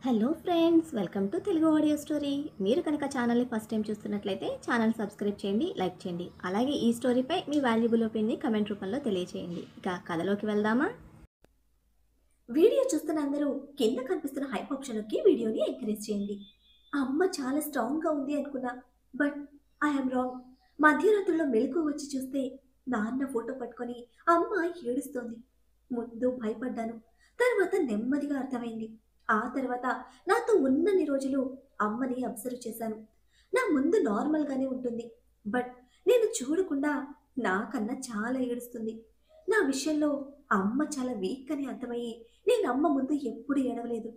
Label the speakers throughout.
Speaker 1: Hello friends, welcome to Telugu audio story. మీరు కనుక ఛానల్ని ఫస్ట్ టైం చూస్తున్నట్లయితే ఛానల్ సబ్స్క్రైబ్ చేయండి, లైక్ చేయండి. అలాగే ఈ స్టోరీపై మీ వాల్యుబుల్ ఒపీనియన్ని కమెంట్ రూపంలో తెలియచేయండి. ఇక కథలోకి వెళ్దామా?
Speaker 2: వీడియో చూస్తున్న అందరూ కింద కనిపిస్తున్న హైప్ ఆప్షన్ నొక్కి వీడియోని ఎంకరేజ్ చేయండి. ఆ అమ్మ చాలా స్ట్రాంగ్ గా ఉంది అనుకున్నా, బట్ ఐఎమ్ రాంగ్. మధ్యరాత్రిలో మెలకు వచ్చి చూస్తే నాన్న ఫోటో పట్టుకొని అమ్మ ఏడుస్తోంది. ముందు భయపడ్డాను, తర్వాత నెమ్మదిగా అర్థమైంది. ఆ తర్వాత నాతో ఉన్నన్ని రోజులు అమ్మని అబ్జర్వ్ చేశాను. నా ముందు నార్మల్ గానే ఉంటుంది, బట్ నేను చూడకుండా నాకన్నా చాలా ఏడుస్తుంది. నా విషయంలో అమ్మ చాలా వీక్ అని అర్థమయ్యి నేను అమ్మ ముందు ఎప్పుడు ఏడవలేదు.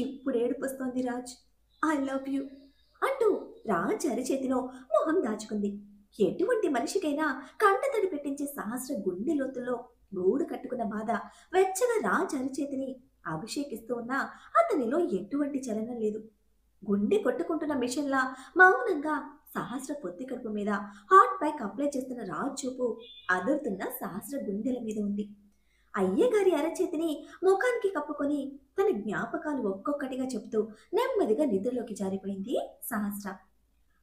Speaker 2: ఇప్పుడు ఏడుపొస్తోంది రాజ్. ఐ లవ్ యూ అంటూ రాజ్ అరిచేతిలో మొహం దాచుకుంది. ఎటువంటి మనిషికైనా కంటతడి పెట్టించే సహస్ర గుండె లోతుల్లో గూడు కట్టుకున్న బాధ వెచ్చగా రాజ్ అరిచేతిని అభిషేకిస్తూ ఉన్నా అతనిలో ఎటువంటి చలనం లేదు. గుండె కొట్టుకుంటున్న మిషన్లా మౌనంగా సహస్ర పొత్తి కడుపు మీద హాట్ ప్యాక్ అప్లై చేస్తున్న రాజ్ చూపు అదురుతున్న సహస్ర గుండెల మీద ఉంది. అయ్యగారి అరచేతిని ముఖానికి కప్పుకొని తన జ్ఞాపకాలు ఒక్కొక్కటిగా చెప్తూ నెమ్మదిగా నిద్రలోకి జారిపోయింది సహస్ర.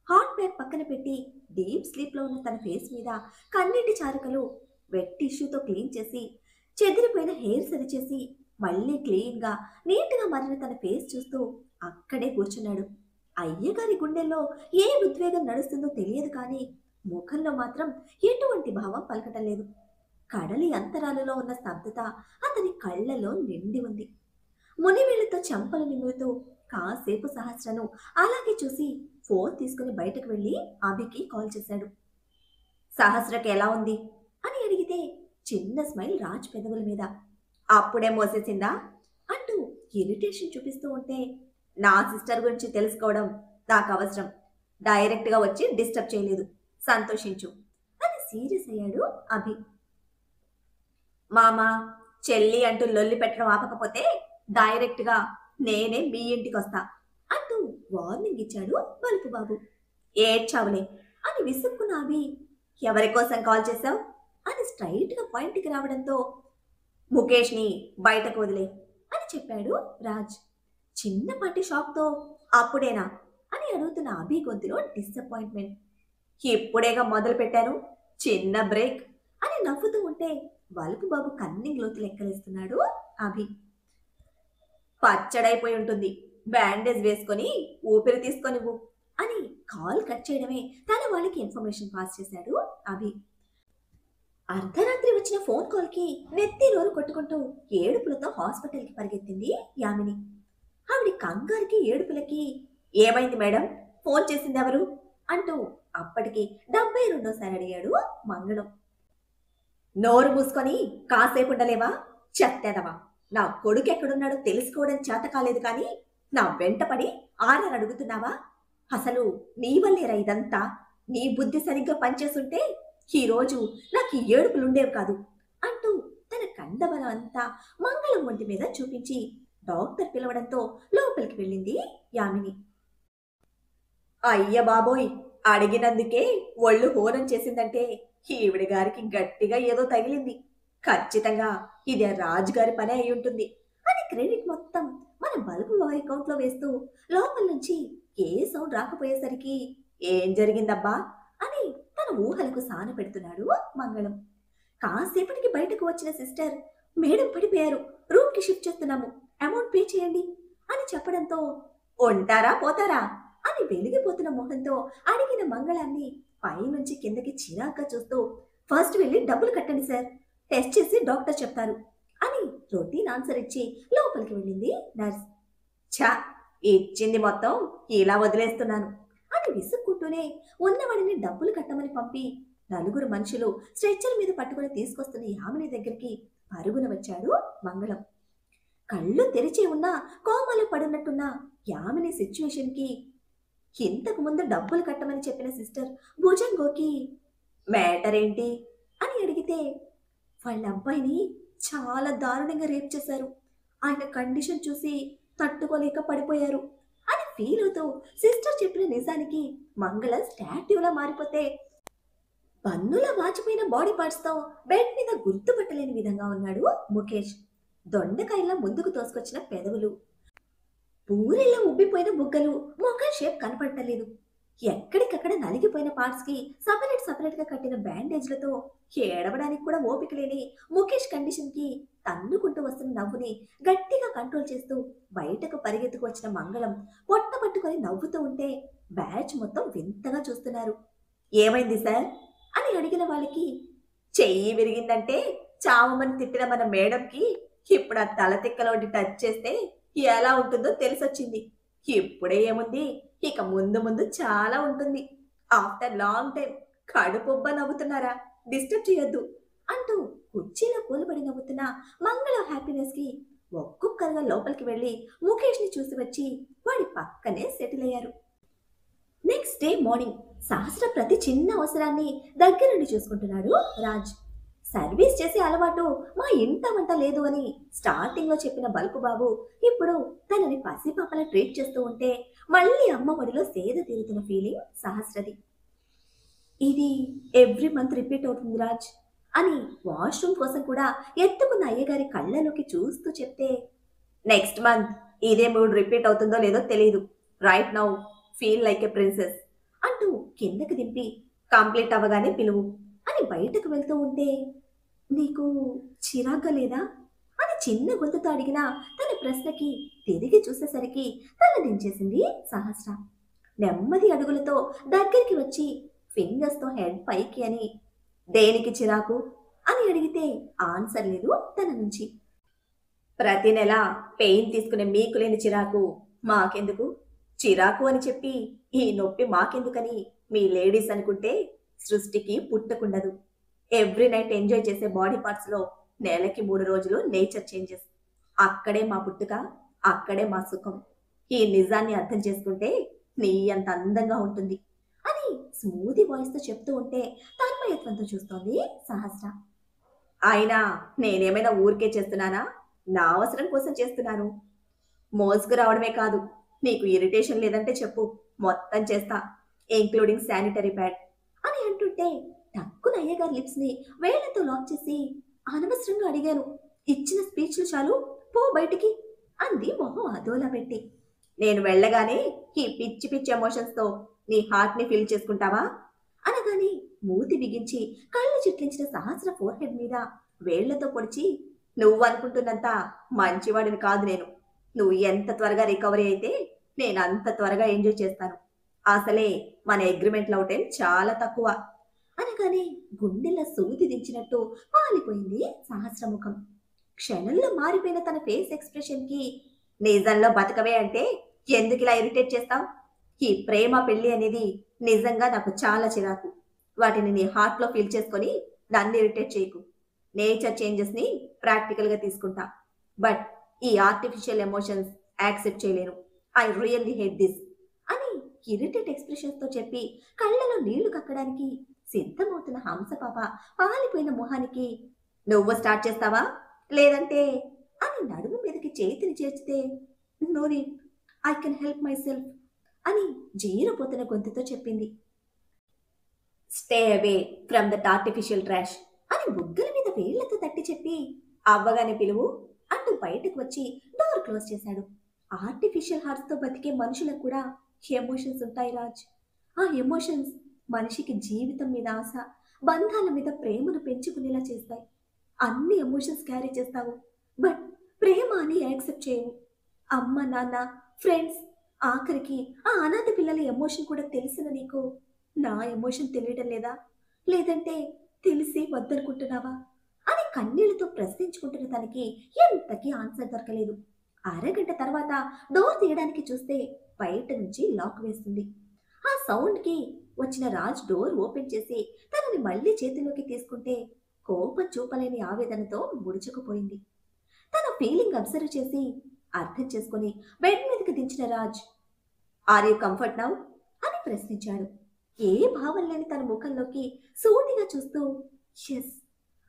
Speaker 2: హాట్ బ్యాగ్ పక్కన పెట్టి డీప్ స్లీప్ లో ఉన్న తన ఫేస్ మీద కన్నీటి చారకలు వెట్ టిష్యూతో క్లీన్ చేసి చెదిరిపోయిన హెయిర్ సరిచేసి మళ్ళీ క్లీన్ గా నీట్ గా మారిన తన ఫేస్ చూస్తూ అక్కడే కూర్చున్నాడు. అయ్యగారి గుండెల్లో ఏ ఉద్వేగం నడుస్తుందో తెలియదు కానీ ముఖంలో మాత్రం ఎటువంటి భావం పలకటం లేదు. కడలి అంతరాలలో ఉన్న స్తబ్దత అతని కళ్ళలో నిండి ఉంది. మునివేళ్లతో చెంపలు నిమురుతూ కాసేపు సహస్రను అలాగే చూసి ఫోన్ తీసుకుని బయటకు వెళ్లి అభికి కాల్ చేశాడు. సహస్రకి ఎలా ఉంది అని అడిగితే చిన్న స్మైల్ రాజ్ పెదవుల మీద. అప్పుడే మోసేసిందా అంటూ ఇరిటేషన్ చూపిస్తూ ఉంటే, నా సిస్టర్ గురించి తెలుసుకోవడం నాకు అవసరం. డైరెక్ట్గా వచ్చి డిస్టర్బ్ చేయలేదు, సంతోషించు అని సీరియస్ అయ్యాడు అభి. మామా చెల్లి అంటూ లొల్లి పెట్టడం ఆపకపోతే డైరెక్ట్గా నేనే మీ ఇంటికి వస్తా అంటూ వార్నింగ్ ఇచ్చాడు బలుపు బాబు. ఏడ్చావులే అని విసుక్కున్న అభి, ఎవరి కోసం కాల్ చేశావు అని స్ట్రైట్గా పాయింట్కి రావడంతో, ముఖేష్ని బయటకు వదిలే అని చెప్పాడు రాజ్. చిన్నపాటి షాక్తో అప్పుడేనా అని అడుగుతున్న అభి గొంతులో డిసప్పాయింట్మెంట్. ఇప్పుడేగా మొదలు పెట్టాను, చిన్న బ్రేక్ అని నవ్వుతూ ఉంటే వలుపు బాబు కన్నింగ్ లోతు లెక్కలేస్తున్నాడు అభి. పచ్చడైపోయి ఉంటుంది, బ్యాండేజ్ వేసుకొని ఊపిరి తీసుకొనివ్వు అని కాల్ కట్ చేయడమే తన వాళ్ళకి ఇన్ఫర్మేషన్ పాస్ చేశాడు అభి. అర్ధరాత్రి వచ్చిన ఫోన్ కాల్ కి నెత్తి నోరు కొట్టుకుంటూ ఏడుపులతో హాస్పిటల్ కి పరిగెత్తింది యామిని. ఆవిడ కంగారికి ఏడుపులకి, ఏమైంది మేడం, ఫోన్ చేసింది ఎవరు అంటూ అప్పటికి 72సారి అడిగాడు మంగళం. నోరు మూసుకొని కాసేపు ఉండలేవా చెత్తెదవా, నా కొడుకు ఎక్కడున్నాడో తెలుసుకోవడం చేత కాలేదు కానీ నా వెంటపడి ఆరని అడుగుతున్నావా? అసలు నీ వల్లేరా ఇదంతా? నీ బుద్ధి సరిగ్గా పనిచేస్తుంటే ఈరోజు నాకు ఏడుపులుండేవి కాదు అంటూ తన కండబలం అంతా మంగళం ఒంటి మీద చూపించి డాక్టర్ పిలవడంతో లోపలికి వెళ్ళింది యామిని. అయ్య బాబోయ్, అడిగినందుకే ఒళ్ళు హోనం చేసిందంటే ఈవిడి గారికి గట్టిగా ఏదో తగిలింది. ఖచ్చితంగా ఇది రాజుగారి పనే అయి ఉంటుంది అని క్రెడిట్ మొత్తం మన బల్బు బాయ్ అకౌంట్ లో వేస్తూ లోపల నుంచి ఏ సౌండ్ రాకపోయేసరికి, ఏం జరిగిందబ్బా అని తన ఊహలకు సాన పెడుతున్నాడు మంగళం. కాసేపటికి బయటకు వచ్చిన సిస్టర్, మేడం పడిపోయారు, రూమ్ కి షిఫ్ట్ చేస్తున్నాము, అమౌంట్ పే చేయండి అని చెప్పడంతో, ఉంటారా పోతారా అని వెలిగిపోతున్న మొహంతో అడిగిన మంగళాన్ని పైనుంచి కిందకి చిరాగ్గా చూస్తూ, ఫస్ట్ వెళ్ళి డబ్బులు కట్టండి సార్, టెస్ట్ చేసి డాక్టర్ చెప్తారు అని రొటీన్ ఆన్సర్ ఇచ్చి లోపలికి వెళ్ళింది నర్స్. ఛా, ఇచ్చింది మొత్తం ఇలా వదిలేస్తున్నాను అని విసుక్కుంటూనే ఉన్నవాడిని డబ్బులు కట్టమని పంపి నలుగురు మనుషులు స్ట్రెచ్చర్ మీద పట్టుకుని తీసుకొస్తున్న యామిని దగ్గరికి పరుగున వచ్చాడు మంగళం. కళ్ళు తెరిచి ఉన్న కోమలో పడున్నట్టున్న యామిని సిచ్యువేషన్ కి ఇంతకు ముందు డబ్బులు కట్టమని చెప్పిన సిస్టర్ భుజంగోకి మ్యాటర్ ఏంటి అని అడిగితే, వాళ్ళ అబ్బాయిని చాలా దారుణంగా రేప్ చేశారు, ఆయన కండిషన్ చూసి తట్టుకోలేక పడిపోయారు అని ఫీల్ అవుతూ సిస్టర్ చెప్పిన నిజానికి మంగళ స్టాట్యూలా మారిపోతే పన్నులా వాచిపోయిన బాడీ పార్ట్స్ తో బెడ్ మీద గుర్తుపట్టలేని విధంగా ఉన్నాడు ముఖేష్. దొండకాయలా ముందుకు తోసుకొచ్చిన పెదవులు, పూరిలో ఉబ్బిపోయిన బుగ్గలు, ముఖం షేప్ కనపడటలేదు. ఎక్కడికక్కడ నలిగిపోయిన పార్ట్స్ కి సపరేట్ గా కట్టిన బ్యాండేజ్లతో ఏడవడానికి కూడా ఓపిక లేని ముఖేష్ కండిషన్ కి తన్నుకుంటూ వస్తున్న నవ్వుని గట్టిగా కంట్రోల్ చేస్తూ బయటకు పరిగెత్తుకు వచ్చిన మంగళం పొట్ట పట్టుకొని నవ్వుతూ ఉంటే బ్యాచ్ మొత్తం వింతగా చూస్తున్నారు. ఏమైంది సార్ అని అడిగిన వాళ్ళకి, చెయ్యి విరిగిందంటే చావమని తిట్టిన మన మేడంకి ఇప్పుడు ఆ తల తిక్కలోటి టచ్ చేస్తే ఎలా ఉంటుందో తెలిసొచ్చింది. ఇప్పుడే ఏముంది, ఇక ముందు ముందు చాలా ఉంటుంది. ఆఫ్టర్ లాంగ్ టైం కడుపుబ్బ నవ్వుతున్నారా, డిస్టర్బ్ చేయొద్దు అంటూ కుర్చీలో కూలబడి నవ్వుతున్న మంగళ హ్యాపీనెస్ కి ఒక్కొక్కరుగా లోపలికి వెళ్లి ముఖేష్ ని చూసి వచ్చి వాడి పక్కనే సెటిల్ అయ్యారు. నెక్స్ట్ డే మార్నింగ్ సహస్ర ప్రతి చిన్న అవసరాన్ని దగ్గరుండి చూసుకుంటున్నాడు రాజ్. సర్వీస్ చేసే అలవాటు మా ఇంట వంట లేదు అని స్టార్టింగ్ లో చెప్పిన బల్పు బాబు ఇప్పుడు తనని పసిపాపలా ట్రీట్ చేస్తూ ఉంటే మళ్ళీ అమ్మ ఒడిలో సేద తీరుతున్న ఫీలింగ్ సహస్రది. ఇది ఎవ్రీ మంత్ రిపీట్ అవుతుంది రాజ్ అని వాష్రూమ్ కోసం కూడా ఎత్తుకున్న అయ్యగారి కళ్ళలోకి చూస్తూ చెప్తే, నెక్స్ట్ మంత్ ఇదే మూడు రిపీట్ అవుతుందో లేదో తెలియదు. Right now feel like a princess అంటూ కిందకి దింపి కంప్లీట్ అవ్వగానే పిలువు అని బయటకు వెళ్తూ ఉంటే, నీకు చిరాగ్గా లేదా అని చిన్న గొంతుతో అడిగిన తన ప్రశ్నకి తిరిగి చూసేసరికి తల దించేసింది సహస్ర. నెమ్మది అడుగులతో దగ్గరికి వచ్చి ఫింగర్స్ తో హెడ్ పైకి అని, దేనికి చిరాకు అని అడిగితే ఆన్సర్ లేదు తన నుంచి. ప్రతి నెల పెయిన్ తీసుకునే మీకు లేని చిరాకు మాకెందుకు, చిరాకు అని చెప్పి ఈ నొప్పి మాకెందుకని మీ లేడీస్ అనుకుంటే సృష్టికి పుట్టకుండదు. ఎవ్రీ నైట్ ఎంజాయ్ చేసే బాడీ పార్ట్స్ లో నెలకి 3 రోజులు నేచర్ చేంజెస్. అక్కడే మా పుట్టుక, అక్కడే మా సుఖం. ఈ నిజాన్ని అర్థం చేసుకుంటే నీ అంత అందంగా ఉంటుంది అని స్మూదీ వాయిస్ తో చెప్తూ ఉంటే తన్మయత్వంతో చూస్తోంది సహస్ర. అయినా నేనేమైనా ఊరికే చేస్తున్నానా, నా అవసరం కోసం చేస్తున్నాను. మోసుకు రావడమే కాదు, నీకు ఇరిటేషన్ లేదంటే చెప్పు, మొత్తం చేస్తా, ఇంక్లూడింగ్ శానిటరీ ప్యాడ్ అని అంటుంటే టక్కున అయ్యగారి లిప్స్ ని వేళ్లతో లాక్ చేసి, అనవసరంగా అడిగాను, ఇచ్చిన స్పీచ్లు చాలు, పో బయటికి అంది మొహం అదోలా పెట్టి. నేను వెళ్ళగానే ఈ పిచ్చి పిచ్చి ఎమోషన్స్ తో నీ హార్ట్ ని ఫిల్ చేసుకుంటావా అనగానే మూతి బిగించి కళ్ళు చిట్లించిన సహస్ర ఫోర్ హెడ్ మీద వేళ్లతో పొడిచి, నువ్వు అనుకుంటున్నంత మంచివాడిని కాదు నేను. నువ్వు ఎంత త్వరగా రికవరీ అయితే నేను అంత త్వరగా ఎంజాయ్ చేస్తాను. అసలే మన అగ్రిమెంట్ లవ్ టైం చాలా తక్కువ అనగానే గుండెల్లో సూది దించినట్టు పాలిపోయింది సహస్ర ముఖం. క్షణంలో మారిపోయిన తన ఫేస్ ఎక్స్ప్రెషన్ కి, నిజంలో బతకవే అంటే ఎందుకు ఇలా ఇరిటేట్ చేస్తావు? ఈ ప్రేమ పెళ్లి అనేది నిజంగా నాకు చాలా చిరాకు. వాటిని నీ హార్ట్ లో ఫీల్ చేసుకొని నన్ను ఇరిటేట్ చేయకు. నేచర్ చేంజెస్ ని ప్రాక్టికల్ గా తీసుకుంటా, బట్ ఈ ఆర్టిఫిషియల్ ఎమోషన్స్ యాక్సెప్ట్ చేయలేను. ఐ రియల్లీ హేట్ దిస్ అని ఇరిటేట్ ఎక్స్ప్రెషన్స్ తో చెప్పి కళ్ళలో నీళ్లు కక్కడానికి సిద్ధమవుతున్న హంసపాప పాలిపోయిన మొహానికి, నువ్వు స్టార్ట్ చేస్తావా లేదంటే అని నడుము మీదకి చేతిని చేర్చితే, no need, I can help myself అని జీరపోతున్న గొంతుతో చెప్పింది. Stay away from that artificial trash అని బుగ్గల మీద వేళ్లతో తట్టి చెప్పి, అవ్వగానే పిలువు అంటూ బయటకు వచ్చి డోర్ క్లోజ్ చేశాడు. ఆర్టిఫిషియల్ హార్ట్స్ తో బతికే మనుషులకు కూడా ఎమోషన్స్ ఉంటాయి రాజ్. ఆ ఎమోషన్స్ మనిషికి జీవితం మీద ఆశ, బంధాల మీద ప్రేమను పెంచుకునేలా చేస్తాయి. అన్ని ఎమోషన్స్ క్యారీ చేస్తావు, బట్ ప్రేమ అని యాక్సెప్ట్ చేయవు. అమ్మ, నాన్న, ఫ్రెండ్స్, ఆఖరికి ఆ అనాథ పిల్లల ఎమోషన్ కూడా తెలిసిన నీకు నా ఎమోషన్ తెలియడం లేదా, లేదంటే తెలిసి వద్దనుకుంటున్నావా అని కన్నీళ్లతో ప్రశ్నించుకుంటున్న తనకి ఎంతకీ ఆన్సర్ దొరకలేదు. అరగంట తర్వాత డోర్ తీయడానికి చూస్తే బయట నుంచి లాక్ వేస్తుంది. ఆ సౌండ్ కి వచ్చిన రాజ్ డోర్ ఓపెన్ చేసి తనని మళ్ళీ చేతిలోకి తీసుకుంటే కోపం చూపలేని ఆవేదనతో ముడుచుకుపోయింది. తన ఫీలింగ్ అబ్జర్వ్ చేసి అర్థం చేసుకుని బెడ్ మీదకి దించిన Raj, are you comfort now అని ప్రశ్నించాడు. ఏ భావం లేని తన ముఖంలోకి సూటిగా చూస్తూ ఎస్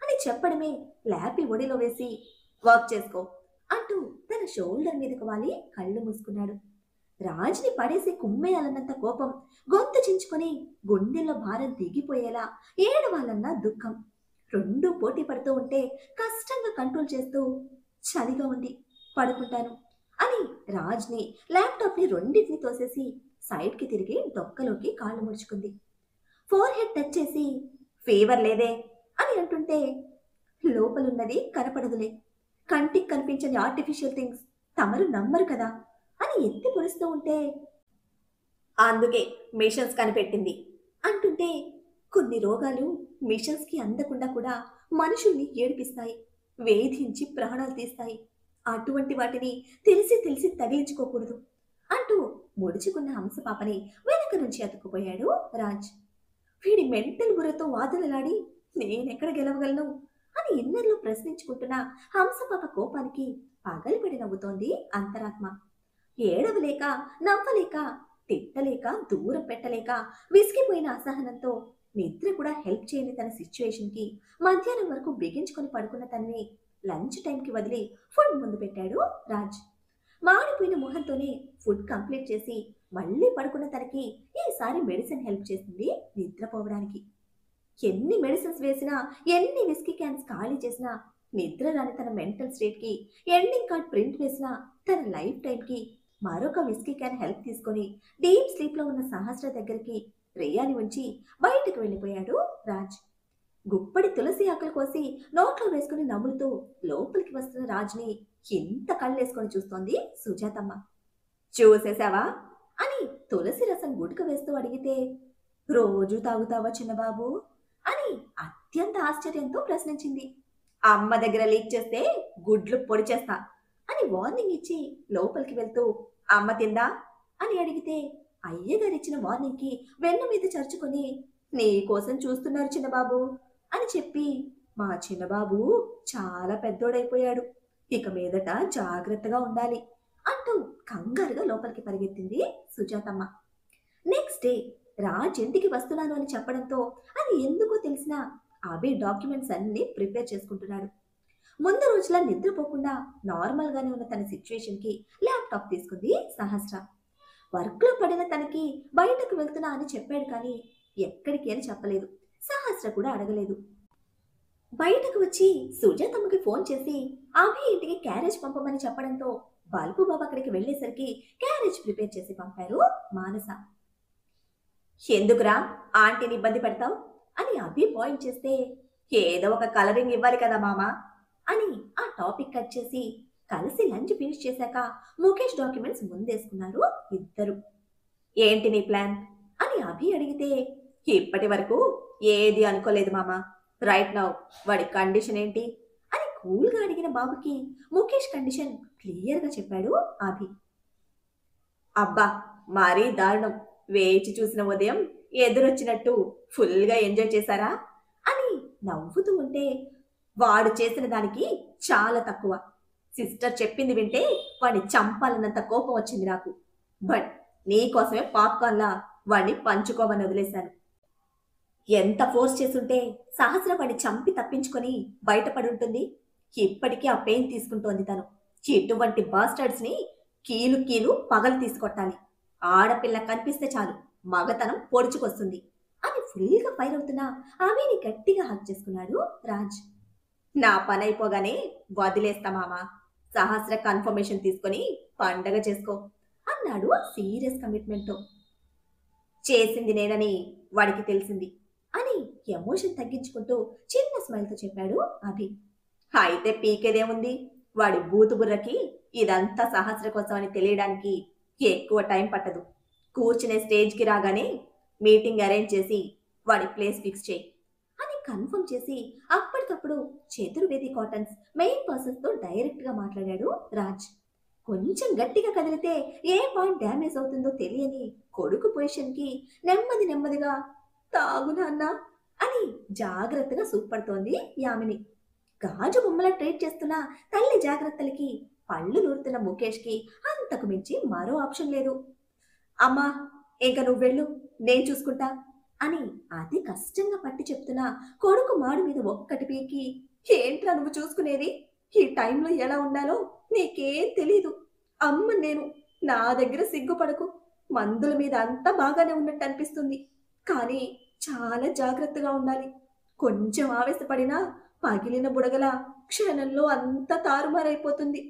Speaker 2: అని చెప్పడమే ల్యాపి ఒడిలో వేసి, వర్క్ చేసుకో అంటూ తన షోల్డర్ మీదకు వాలి కళ్ళు మూసుకున్నాడు. రాజ్ని పడేసి కుమ్మేయాలన్నంత కోపం, గొంతు చించుకొని గుండెల్లో భారం దిగిపోయేలా ఏడవాలన్న దుఃఖం రెండూ పోటీ పడుతూ ఉంటే కష్టంగా కంట్రోల్ చేస్తూ, చలిగా ఉంది, పడుకుంటాను అని రాజ్ని ల్యాప్టాప్ని రెండింటిని తోసేసి సైడ్కి తిరిగి డొక్కలోకి కాళ్ళు ముడుచుకుంది. ఫోర్ హెడ్ టచ్ చేసి ఫీవర్ లేదే అని అంటుంటే లోపలున్నది కనపడదులే, కంటికి కనిపించని ఆర్టిఫిషియల్ థింగ్స్ తమరు నమ్మరు కదా అని ఎత్తి పొడుస్తూ ఉంటే అందుకే మిషన్స్ కనిపెట్టింది అంటుంటే కొన్ని రోగాలు మిషన్స్కి అందకుండా కూడా మనుషుల్ని ఏడిపిస్తాయి, వేధించి ప్రాణాలు తీస్తాయి. అటువంటి వాటిని తెలిసి తెలిసి తగిలించుకోకూడదు అంటూ ముడుచుకున్న హంసపాపని వెనక నుంచి అతుక్కుపోయాడు రాజ్. వీడి మెంటల్ బుర్రతో వాదనలాడి నేనెక్కడ గెలవగలను అని ఇన్నర్లో ప్రశ్నించుకుంటున్న హంసపాప కోపానికి పగలిపడి నవ్వుతోంది అంతరాత్మ. ఏడవలేక నవ్వలేక తిట్టలేక దూరం పెట్టలేక విసిగిపోయిన అసహనంతో నిద్ర కూడా హెల్ప్ చేయని తన సిచ్యువేషన్కి మధ్యాహ్నం వరకు బిగించుకొని పడుకున్న తనని లంచ్ టైంకి వదిలి ఫుడ్ ముందు పెట్టాడు రాజ్. మాడిపోయిన మొహంతోనే ఫుడ్ కంప్లీట్ చేసి మళ్ళీ పడుకున్న తనకి ఈసారి మెడిసిన్ హెల్ప్ చేసింది నిద్రపోవడానికి. ఎన్ని మెడిసిన్స్ వేసినా ఎన్ని విస్కీ క్యాన్స్ ఖాళీ చేసినా నిద్ర రాని తన మెంటల్ స్టేట్కి ఎండింగ్ కార్డ్ ప్రింట్ వేసిన తన లైఫ్ టైంకి మరొక విస్కీ క్యాన్ హెల్ప్ తీసుకొని డీప్ స్లీప్లో ఉన్న సహస్ర దగ్గరికి ప్రియాని ఉంచి బయటకు వెళ్ళిపోయాడు రాజ్. గుప్పడి తులసి ఆకులు కోసి నోట్లో వేసుకుని నవ్వులుతూ లోపలికి వస్తున్న రాజ్ని ఇంత కళ్ళేసుకొని చూస్తోంది సుజాతమ్మ. చూసేశావా అని తులసి రసం గుడక వేస్తూ అడిగితే రోజు తాగుతావా చిన్నబాబు అని అత్యంత ఆశ్చర్యంతో ప్రశ్నించింది. అమ్మ దగ్గర లీక్ చేస్తే గుడ్లు పొడి చేస్తా అని వార్నింగ్ ఇచ్చి లోపలికి వెళ్తూ అమ్మ తిందా అని అడిగితే అయ్యగారిచ్చిన వార్నింగ్కి వెన్న మీద చర్చుకొని నీ కోసం చూస్తున్నారు చిన్నబాబు అని చెప్పి మా చిన్నబాబు చాలా పెద్దోడైపోయాడు, ఇక మీదట జాగ్రత్తగా ఉండాలి అంటూ కంగారుగా లోపలికి పరిగెత్తింది సుజాతమ్మ. నెక్స్ట్ డే రాజ్ ఇంటికి వస్తున్నాను అని చెప్పడంతో అది ఎందుకో తెలిసిన అభి డాక్యుమెంట్స్ అన్ని ప్రిపేర్ చేసుకుంటున్నాడు. ముందు రోజులా నిద్రపోకుండా నార్మల్గానే ఉన్న తన సిచ్యువేషన్కి ల్యాప్టాప్ తీసుకుంది సహస్ర. వర్క్లో పడిన తనకి బయటకు వెళ్తున్నా అని చెప్పాడు కానీ ఎక్కడికి అని చెప్పలేదు, సహస్ర కూడా అడగలేదు. బయటకు వచ్చి సుజాతమ్మకి ఫోన్ చేసి అభి ఇంటికి క్యారేజ్ పంపమని చెప్పడంతో బల్బు బాబు అక్కడికి వెళ్ళేసరికి క్యారేజ్ ప్రిపేర్ చేసి పంపారు మానస. ఎందుకురా ఆంటీని ఇబ్బంది పెడతావు అని అభి పాయింట్ చేస్తే ఏదో ఒక కలరింగ్ ఇవ్వాలి కదా మామా అని ఆ టాపిక్ కట్ చేసి కలిసి లంచ్ ఫినిష్ చేశాక ముఖేష్ డాక్యుమెంట్స్ ముందేసుకున్నారు ఇద్దరు. ఏంటి నీ ప్లాన్ అని అభి అడిగితే ఇప్పటి వరకు ఏది అనుకోలేదు మామా, రైట్ నౌ వాడి కండిషన్ ఏంటి అని కూల్గా అడిగిన బాబుకి ముఖేష్ కండిషన్ క్లియర్గా చెప్పాడు అభి. అబ్బా మరీ దారుణం, వేచి చూసిన ఉదయం ఎదురొచ్చినట్టు ఫుల్గా ఎంజాయ్ చేశారా అని నవ్వుతూ ఉంటే వాడు చేసిన దానికి చాలా తక్కువ, సిస్టర్ చెప్పింది వింటే వాడిని చంపాలన్నంత కోపం వచ్చింది నాకు, బట్ నీకోసమే పాప్కార్న్లా వాడిని పంచుకోమని వదిలేశాను. ఎంత ఫోర్స్ చేసుంటే సహస్ర వాడిని చంపి తప్పించుకొని బయటపడి ఉంటుంది, ఇప్పటికీ ఆ పెయిన్ తీసుకుంటోంది తను. ఇటువంటి బాస్టర్డ్స్ని కీలు కీలు పగలు తీసుకొట్టాలి, ఆడపిల్ల కనిపిస్తే చాలు మగతనం పొడుచుకొస్తుంది అని ఫుల్గా ఫైర్ అవుతున్నా ఆమెని గట్టిగా హక్ చేసుకున్నాడు రాజ్. నా పని అయిపోగానే వదిలేస్తా మామా, సహస్ర కన్ఫర్మేషన్ తీసుకొని పండగ చేసుకో అన్నాడు సీరియస్ కమిట్మెంట్తో. చేసింది నేనని వాడికి తెలిసింది అని ఎమోషన్ తగ్గించుకుంటూ చిన్న స్మైల్తో చెప్పాడు అభి. అయితే పీకేదేముంది, వాడి బూతు బుర్రకి ఇదంతా సహస్ర కోసం అని తెలియడానికి ఎక్కువ టైం పట్టదు. కూర్చునే స్టేజ్కి రాగానే మీటింగ్ అరేంజ్ చేసి వాడి ప్లేస్ ఫిక్స్ చేయి అని కన్ఫర్మ్ చేసి అప్పటికప్పుడు చతుర్వేది కాటన్స్ మెయిన్ పర్సన్స్తో డైరెక్ట్గా మాట్లాడాడు రాజ్. కొంచెం గట్టిగా కదిలితే ఏ పాయింట్ డ్యామేజ్ అవుతుందో తెలియని కొడుకు పొజిషన్కి నెమ్మది నెమ్మదిగా తాగు నాన్న అని జాగ్రత్తగా సూపడుతోంది యామిని. గాజు బొమ్మలా ట్రీట్ చేస్తున్న తల్లి జాగ్రత్తలకి పళ్ళు నూరుతున్న ముఖేష్కి అంతకు మించి మరో ఆప్షన్ లేదు. అమ్మా ఇంకా నువ్వు వెళ్ళు, నేను చూసుకుంటా అని అతి కష్టంగా పట్టి చెప్తున్నా కొడుకు మాడు మీద ఒక్కటి పీకి ఏంట్రా నువ్వు చూసుకునేది, ఈ టైంలో ఎలా ఉండాలో నీకేం తెలీదు, అమ్మ నేను, నా దగ్గర సిగ్గుపడకు, మందుల మీద అంతా బాగానే ఉన్నట్టు అనిపిస్తుంది కానీ చాలా జాగ్రత్తగా ఉండాలి, కొంచెం ఆవేశపడినా పగిలిన బుడగల క్షణంలో అంతా తారుమారైపోతుంది,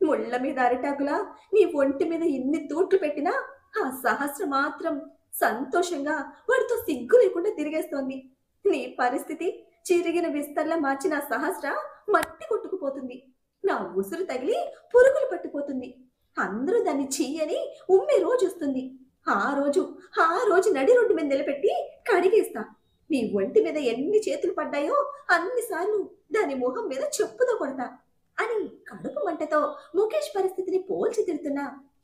Speaker 2: ముళ్ళ మీద అరిటాకులా నీ ఒంటి మీద ఇన్ని తూట్లు పెట్టినా ఆ సహస్ర మాత్రం సంతోషంగా వాడితో సిగ్గు లేకుండా తిరిగేస్తోంది. నీ పరిస్థితి చిరిగిన విస్తర్లా మార్చిన ఆ సహస్ర మట్టి కొట్టుకుపోతుంది. నా ఉసురు తగిలి పురుగులు పట్టిపోతుంది. అందరూ దాన్ని చెయ్యని ఉమ్మే రోజు వస్తుంది. ఆ రోజు నడి రోడ్డు మీద నిలబెట్టి కడిగేస్తా. నీ ఒంటి మీద ఎన్ని చేతులు పడ్డాయో అన్నిసార్లు దాని మొహం మీద చెప్పుతో కొడతా అని కడుపు మంటతో ముఖేష్ పరిస్థితిని పోల్చి తిడుతున్న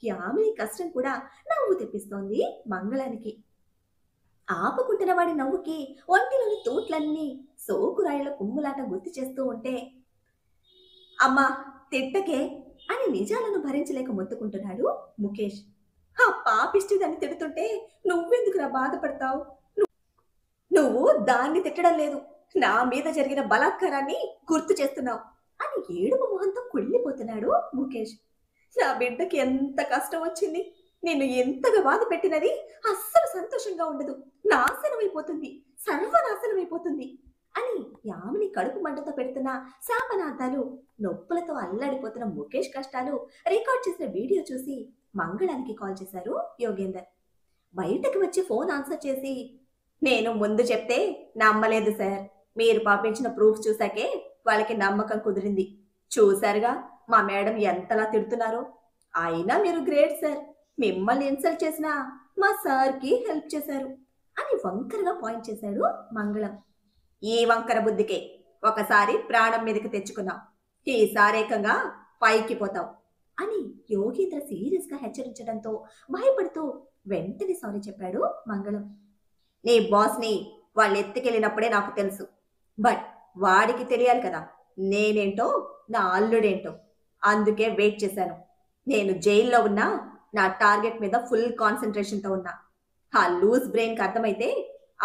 Speaker 2: యామిని కష్టం కూడా నవ్వు తెప్పిస్తోంది మంగళానికి. ఆపుకుంటున్న వాడి నవ్వుకి ఒంటిలోని తూట్లన్నీ సోకురాయిల కుమ్ములాట గుర్తు చేస్తూ ఉంటే, అమ్మా తిట్టకే అని నిజాలను భరించలేక మొత్తుకుంటున్నాడు ముఖేష్. ఆ పాపిష్టి దాన్ని తిడుతుంటే నువ్వెందుకురా బాధపడతావు? నువ్వు దాన్ని తిట్టడం లేదు, నా మీద జరిగిన బలాత్కారాన్ని గుర్తు చేస్తున్నావు అని ఏడుపు మొహంతో కుళ్ళిపోతున్నాడు ముఖేష్. నా బిడ్డకి ఎంత కష్టం వచ్చింది, నిన్ను ఎంతగా బాధ పెట్టినది అస్సలు సంతోషంగా ఉండదు, నాశనమైపోతుంది, సర్వనాశనమైపోతుంది అని యామిని కడుపు మంటతో పెడుతున్న శాపనార్థాలు, నొప్పులతో అల్లాడిపోతున్న ముఖేష్ కష్టాలు రికార్డ్ చేసిన వీడియో చూసి మంగళానికి కాల్ చేశారు యోగేందర్. బయటకు వచ్చి ఫోన్ ఆన్సర్ చేసి, నేను ముందు చెప్తే నమ్మలేదు సార్, మీరు పంపించిన ప్రూఫ్ చూసాకే వాళ్ళకి నమ్మకం కుదిరింది. చూశారుగా మా మేడం ఎంతలా తిడుతున్నారో. అయినా మీరు గ్రేట్ సార్, మిమ్మల్ని ఇన్సల్ట్ చేసినా మా సార్కి హెల్ప్ చేశారు అని వంకరగా పాయింట్ చేశాడు మంగళం. ఈ వంకర బుద్ధికే ఒకసారి ప్రాణం మీదకి తెచ్చుకున్నాం, ఈసారేకంగా పైకి పోతాం అని యోగేంద్ర సీరియస్ గా హెచ్చరించడంతో భయపడుతూ వెంటనే సారీ చెప్పాడు మంగళం. నీ బాస్ని వాళ్ళు ఎత్తుకెళ్ళినప్పుడే నాకు తెలుసు, బట్ వాడికి తెలియాలి కదా నేనేంటో నా అల్లుడేంటో, అందుకే వెయిట్ చేశాను. నేను జైల్లో ఉన్నా నా టార్గెట్ మీద ఫుల్ కాన్సన్ట్రేషన్తో ఉన్నా. ఆ లూజ్ బ్రెయిన్కి అర్థమైతే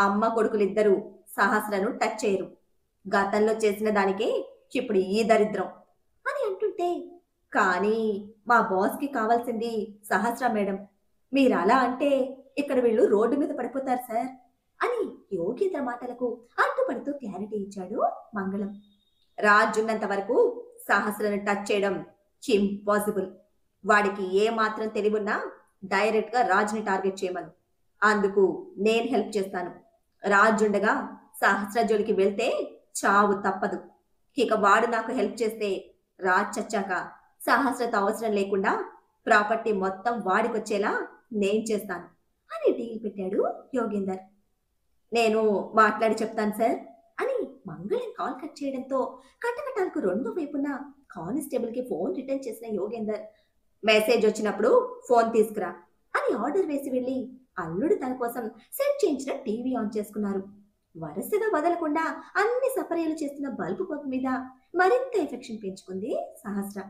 Speaker 2: అమ్మ కొడుకులిద్దరూ సహస్రను టచ్ చేయరు. గతంలో చేసిన దానికే ఇప్పుడు ఈ దరిద్రం అని అంటుంటే, కానీ మా బాస్కి కావాల్సింది సహస్ర మేడం, మీరు అలా అంటే ఇక్కడ వీళ్ళు రోడ్డు మీద పడిపోతారు సార్ అని యోగేంద్ర మాటలకు అడ్డుపడుతూ క్లారిటీ ఇచ్చాడు మంగళం. రాజ్ ఉన్నంత వరకు సహస్రను టచ్ చేయడం ఇంపాసిబుల్. వాడికి ఏ మాత్రం తెలివున్నా డైరెక్ట్ గా రాజ్ని టార్గెట్ చేయమను, అందుకు నేను హెల్ప్ చేస్తాను. రాజ్ ఉండగా సహస్ర జోలికి వెళ్తే చావు తప్పదు. ఇక వాడు నాకు హెల్ప్ చేస్తే రాజ్ చచ్చాక సహస్రత అవసరం లేకుండా ప్రాపర్టీ మొత్తం వాడికొచ్చేలా నేను చేస్తాను అని డీల్ పెట్టాడు యోగేందర్. నేను మాట్లాడి చెప్తాను సార్ అని మంగళం కాల్ కట్ చేయడంతో కటకటాలకు రెండో వైపున కానిస్టేబుల్ కి ఫోన్ రిటర్న్ చేసిన యోగేందర్, మెసేజ్ వచ్చినప్పుడు ఫోన్ తీసుకురా అని ఆర్డర్ వేసి వెళ్ళి అల్లుడు తన కోసం సెట్ చేయించిన టీవీ ఆన్ చేసుకున్నారు. వరుసగా వదలకుండా అన్ని సపర్యలు చేస్తున్న బల్బు పప్పు మీద మరింత ఎఫెక్షన్ పెంచుకుంది సహస్ర.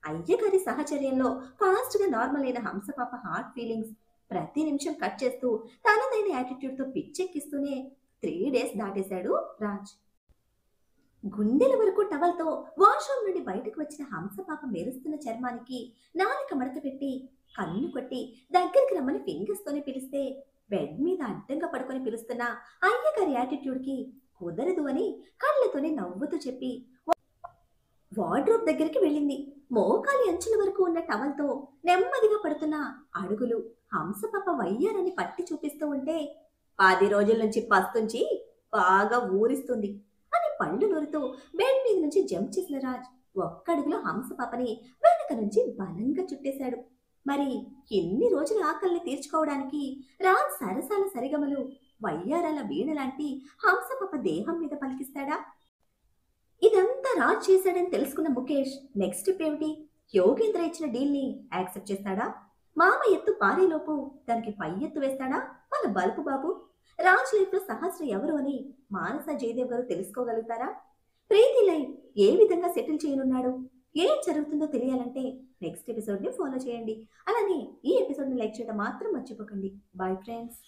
Speaker 2: అయ్యగారి సహచర్యంలో ఫాస్ట్ గా నార్మల్ అయిన హంసపాప హార్ట్ ఫీలింగ్స్ ప్రతి నిమిషం కట్ చేస్తూ తనదైన యాటిట్యూడ్ తో పిచ్చెక్కిస్తూనే 3 days దాటేశాడు రాజ్. గుండెల వరకు టవల్తో వాష్రూమ్ నుండి బయటకు వచ్చిన హంసపాప మెరుస్తున్న చర్మానికి నాలిక మడత పెట్టి కన్ను కొట్టి దగ్గరికి రమ్మని ఫింగర్స్ తోనే పిలిస్తే బెడ్ మీద అడ్డంగా పడుకొని పిలుస్తున్న అయ్యగారి యాటిట్యూడ్ కి కుదరదు అని కళ్ళతోనే నవ్వుతూ చెప్పి వార్డ్రోబ్ దగ్గరికి వెళ్ళింది. మోకాలి అంచుల వరకు ఉన్న టవల్తో నెమ్మదిగా పడుతున్న అడుగులు హంసపాప వయ్యారని పట్టి చూపిస్తూ ఉంటే 10 రోజుల నుంచి పస్తుంచి బాగా ఊరిస్తుంది అని పళ్ళు నూరుతూ బెడ్ మీద నుంచి జంప్ చేసిన రాజ్ ఒక్కడుగులో హంసపాపని వెనక నుంచి బలంగా చుట్టేశాడు. మరి ఎన్ని రోజుల ఆకలిని తీర్చుకోవడానికి రాజ్ సరసాల సరిగమలు వయ్యారాల వీణ లాంటి హంసపాప దేహం మీద పలికిస్తాడా? ఇదంతా రాజ్ చేశాడని తెలుసుకున్న ముఖేష్ నెక్స్ట్ స్టెప్ ఏమిటి? యోగేంద్ర ఇచ్చిన డీల్ ని యాక్సెప్ట్ చేస్తాడా? మామ ఎత్తు పారేలోపు దానికి పై ఎత్తు వేస్తాడా మన బల్పు బాబు? రాజ్ లైఫ్ లో సహస్ర ఎవరు అని మానస జయదేవ్ గారు తెలుసుకోగలుగుతారా? ప్రీతి లైఫ్ ఏ విధంగా సెటిల్ చేయనున్నాడు? ఏం జరుగుతుందో తెలియాలంటే నెక్స్ట్ ఎపిసోడ్ ని ఫాలో చేయండి. అలానే ఈ ఎపిసోడ్ ని లైక్ చేయడం మాత్రం మర్చిపోకండి. Bye friends.